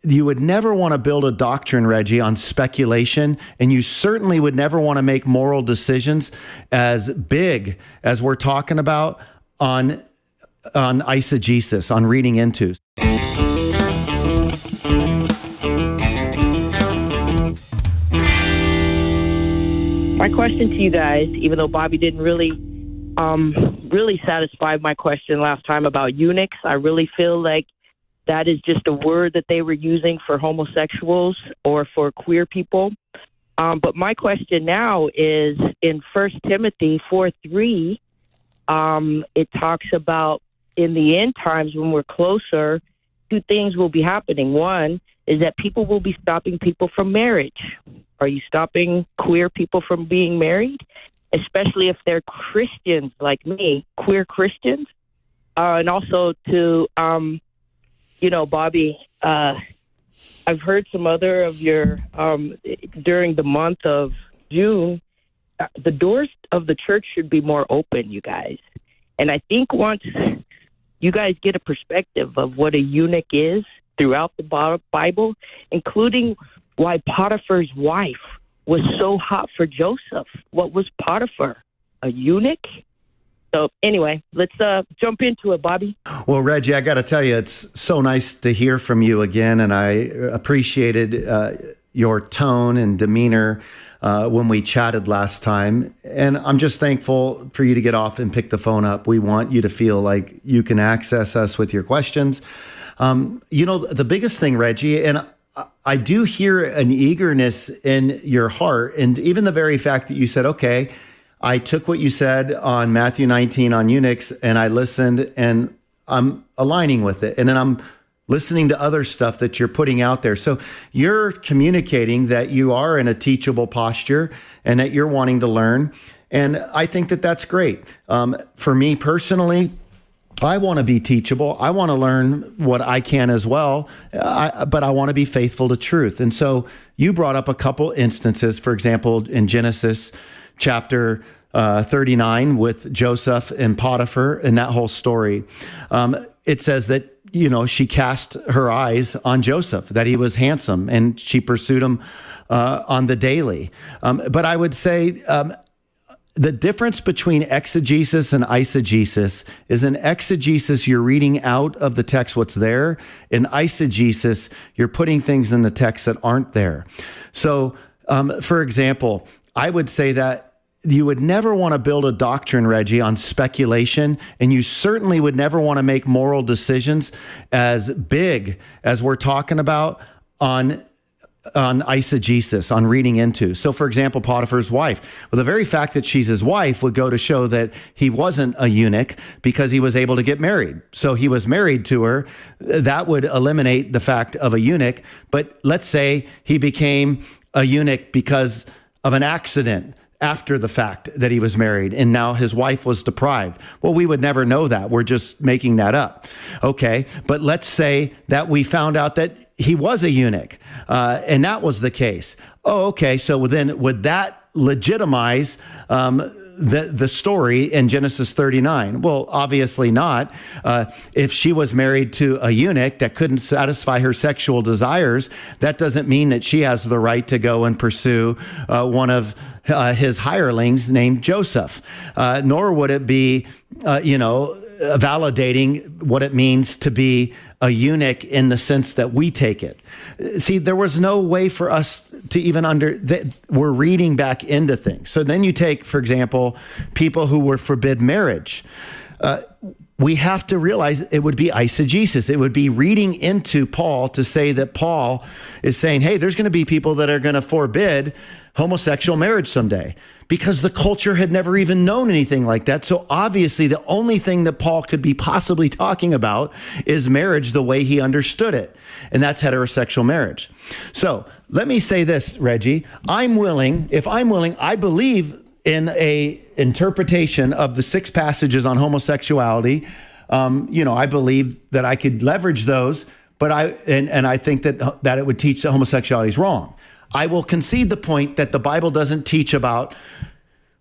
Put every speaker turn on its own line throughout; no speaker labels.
you would never want to build a doctrine, Reggie, on speculation, and you certainly would never want to make moral decisions as big as we're talking about on eisegesis, on reading into.
My question to you guys, even though Bobby didn't really satisfy my question last time about eunuchs, I really feel like that is just a word that they were using for homosexuals or for queer people. But my question now is in 1 Timothy 4:3, it talks about in the end times when we're closer, two things will be happening. One is that people will be stopping people from marriage. Are you stopping queer people from being married? Especially if they're Christians like me, queer Christians? And also to, Bobby, I've heard some other of your, during the month of June, the doors of the church should be more open, you guys. And I think once you guys get a perspective of what a eunuch is throughout the Bible, including why Potiphar's wife was so hot for Joseph. What was Potiphar? A eunuch? So anyway, let's jump into it, Bobby.
Well, Reggie, I got to tell you, it's so nice to hear from you again, and I appreciated your tone and demeanor when we chatted last time. And I'm just thankful for you to get off and pick the phone up. We want you to feel like you can access us with your questions. The biggest thing, Reggie, and I do hear an eagerness in your heart, and even the very fact that you said, okay, I took what you said on Matthew 19 on eunuchs, and I listened, and I'm aligning with it. And then I'm listening to other stuff that you're putting out there. So you're communicating that you are in a teachable posture and that you're wanting to learn. And I think that that's great. For me personally, I want to be teachable. I want to learn what I can as well, but I want to be faithful to truth. And so you brought up a couple instances, for example, in Genesis chapter 39 with Joseph and Potiphar and that whole story. It says that, she cast her eyes on Joseph, that he was handsome, and she pursued him on the daily. But I would say, the difference between exegesis and eisegesis is in exegesis, you're reading out of the text what's there. In eisegesis, you're putting things in the text that aren't there. So, for example, I would say that you would never want to build a doctrine, Reggie, on speculation, and you certainly would never want to make moral decisions as big as we're talking about on eisegesis, on reading into. So, for example, Potiphar's wife. Well, the very fact that she's his wife would go to show that he wasn't a eunuch because he was able to get married. So he was married to her. That would eliminate the fact of a eunuch. But let's say he became a eunuch because of an accident after the fact that he was married, and now his wife was deprived. Well, we would never know that. We're just making that up. Okay, but let's say that we found out that he was a eunuch, and that was the case. Oh, okay, so then would that legitimize the story in Genesis 39? Well, obviously not. If she was married to a eunuch that couldn't satisfy her sexual desires, that doesn't mean that she has the right to go and pursue one of his hirelings named Joseph. Nor would it be, validating what it means to be a eunuch in the sense that we take it. See, there was no way for us to even we're reading back into things. So then you take, for example, people who were forbid marriage. We have to realize it would be eisegesis. It would be reading into Paul to say that Paul is saying, hey, there's going to be people that are going to forbid homosexual marriage someday, because the culture had never even known anything like that. So obviously the only thing that Paul could be possibly talking about is marriage the way he understood it. And that's heterosexual marriage. So let me say this, Reggie, I believe in a interpretation of the 6 passages on homosexuality. I believe that I could leverage those, but I think that it would teach that homosexuality is wrong. I will concede the point that the Bible doesn't teach about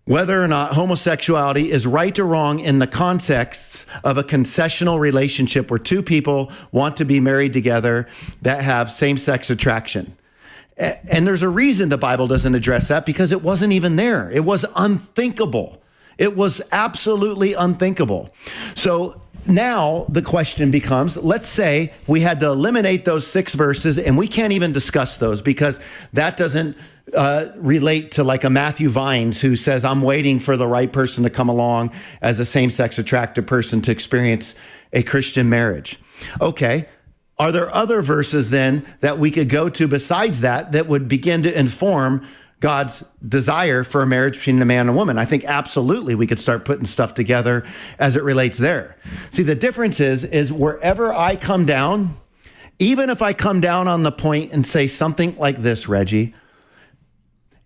whether or not homosexuality is right or wrong in the context of a concessional relationship where two people want to be married together that have same-sex attraction. And there's a reason the Bible doesn't address that, because it wasn't even there. It was unthinkable. It was absolutely unthinkable. So now the question becomes, let's say we had to eliminate those 6 verses, and we can't even discuss those because that doesn't relate to like a Matthew Vines who says, I'm waiting for the right person to come along as a same-sex attracted person to experience a Christian marriage. Okay. Are there other verses then that we could go to besides that would begin to inform God's desire for a marriage between a man and a woman? I think absolutely we could start putting stuff together as it relates there. See, the difference is wherever I come down, even if I come down on the point and say something like this, Reggie,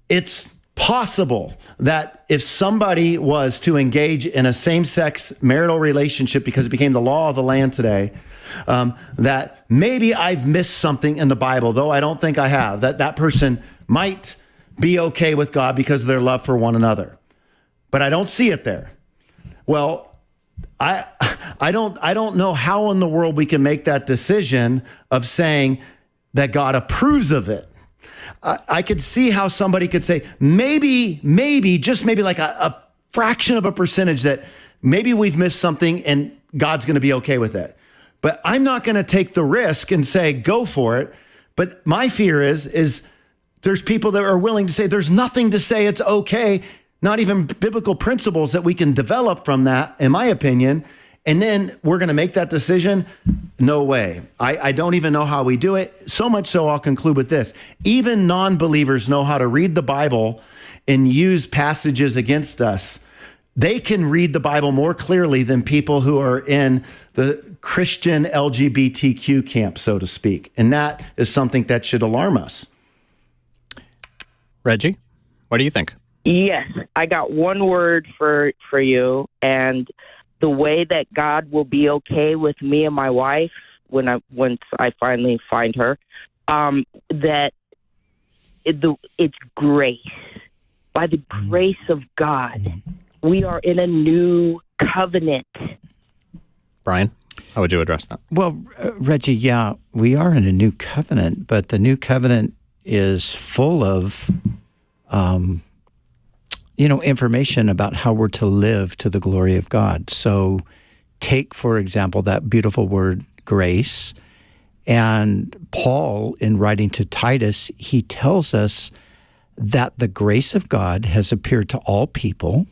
it's possible that if somebody was to engage in a same-sex marital relationship because it became the law of the land today, that maybe I've missed something in the Bible, though I don't think I have, that person might be okay with God because of their love for one another. But I don't see it there. Well, I don't know how in the world we can make that decision of saying that God approves of it. I could see how somebody could say, maybe, just maybe like a fraction of a percentage that maybe we've missed something and God's going to be okay with it. But I'm not going to take the risk and say, go for it. But my fear is there's people that are willing to say there's nothing to say it's okay, not even biblical principles that we can develop from that, in my opinion. And then we're going to make that decision? No way. I don't even know how we do it. So much so, I'll conclude with this. Even non-believers know how to read the Bible and use passages against us. They can read the Bible more clearly than people who are in the Christian LGBTQ camp, so to speak. And that is something that should alarm us.
Reggie, what do you think?
Yes, I got one word for you, and the way that God will be okay with me and my wife once I finally find her, that it's grace. By the grace of God, we are in a new covenant.
Brian, how would you address that?
Well, Reggie, yeah, we are in a new covenant, but the new covenant is full of, information about how we're to live to the glory of God. So take, for example, that beautiful word, grace. And Paul, in writing to Titus, he tells us that the grace of God has appeared to all people.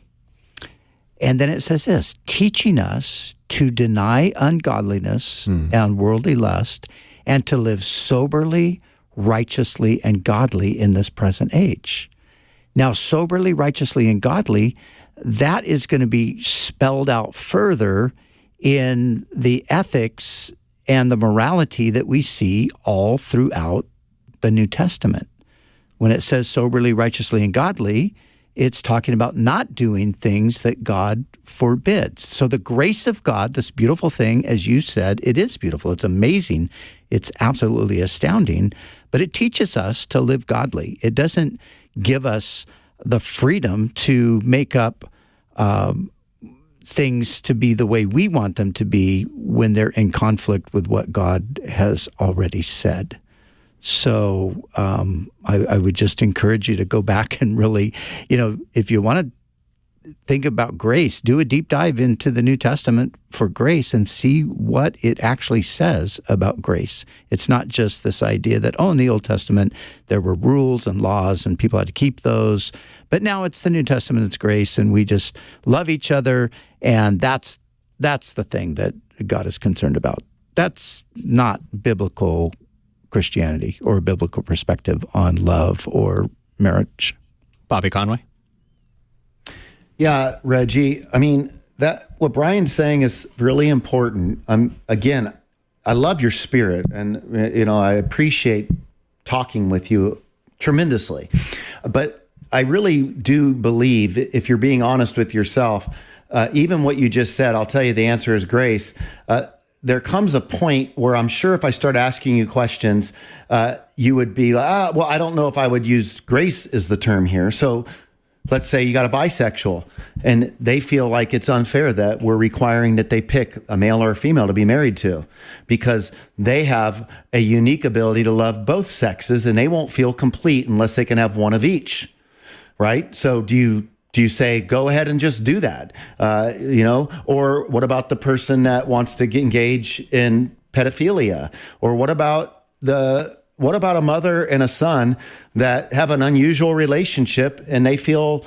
And then it says this, teaching us to deny ungodliness and worldly lust and to live soberly, righteously, and godly in this present age. Now, soberly, righteously, and godly, that is going to be spelled out further in the ethics and the morality that we see all throughout the New Testament. When it says soberly, righteously, and godly, it's talking about not doing things that God forbids. So the grace of God, this beautiful thing, as you said, it is beautiful. It's amazing. It's absolutely astounding. But it teaches us to live godly. It doesn't give us the freedom to make up things to be the way we want them to be when they're in conflict with what God has already said. So I would just encourage you to go back and really, if you want to think about grace, do a deep dive into the New Testament for grace and see what it actually says about grace. It's not just this idea that, in the Old Testament, there were rules and laws and people had to keep those. But now it's the New Testament, it's grace, and we just love each other. And that's the thing that God is concerned about. That's not biblical Christianity or a biblical perspective on love or marriage.
Bobby Conway?
Yeah, Reggie, I mean, what Brian's saying is really important. Again, I love your spirit, and I appreciate talking with you tremendously. But I really do believe, if you're being honest with yourself, even what you just said, I'll tell you the answer is grace. There comes a point where I'm sure if I start asking you questions, you would be like, well, I don't know if I would use grace as the term here. So let's say you got a bisexual and they feel like it's unfair that we're requiring that they pick a male or a female to be married to because they have a unique ability to love both sexes and they won't feel complete unless they can have one of each, right? So do you say, go ahead and just do that? Or what about the person that wants to engage in pedophilia? Or what about a mother and a son that have an unusual relationship and they feel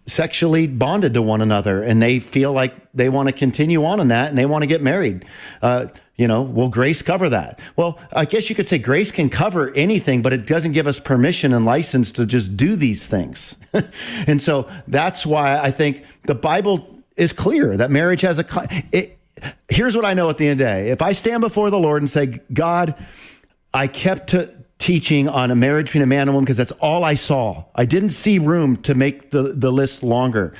sexually bonded to one another and they feel like they want to continue on in that and they want to get married? Will grace cover that? Well, I guess you could say grace can cover anything, but it doesn't give us permission and license to just do these things. And so that's why I think the Bible is clear that marriage has here's what I know at the end of the day. If I stand before the Lord and say, God, I kept teaching on a marriage between a man and a woman because that's all I saw. I didn't see room to make the list longer.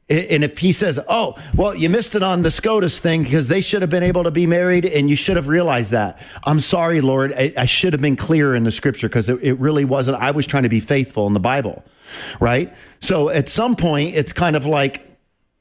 And if he says, oh, well, you missed it on the SCOTUS thing because they should have been able to be married and you should have realized that. I'm sorry, Lord. I should have been clearer in the scripture because it really wasn't. I was trying to be faithful in the Bible, right? So at some point, it's kind of like,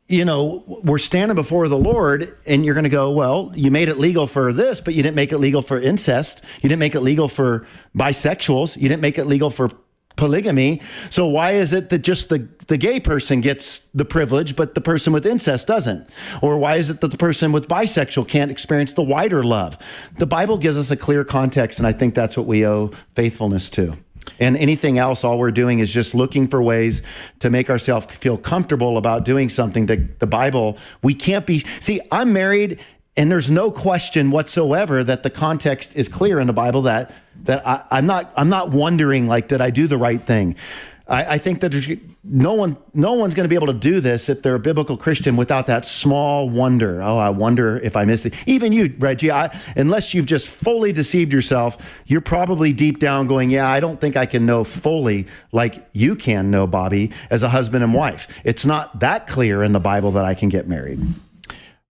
we're standing before the Lord and you're going to go, well, you made it legal for this, but you didn't make it legal for incest. You didn't make it legal for bisexuals. You didn't make it legal for polygamy. So why is it that just the gay person gets the privilege, but the person with incest doesn't? Or why is it that the person with bisexual can't experience the wider love? The Bible gives us a clear context, and I think that's what we owe faithfulness to. And anything else, all we're doing is just looking for ways to make ourselves feel comfortable about doing something that the Bible, we can't be. See, I'm married, and there's no question whatsoever that the context is clear in the Bible that I'm not wondering, like, did I do the right thing? I think that no one's going to be able to do this if they're a biblical Christian without that small wonder. Oh, I wonder if I missed it. Even you, Reggie, unless you've just fully deceived yourself, you're probably deep down going, yeah, I don't think I can know fully like you can know, Bobby, as a husband and wife. It's not that clear in the Bible that I can get married.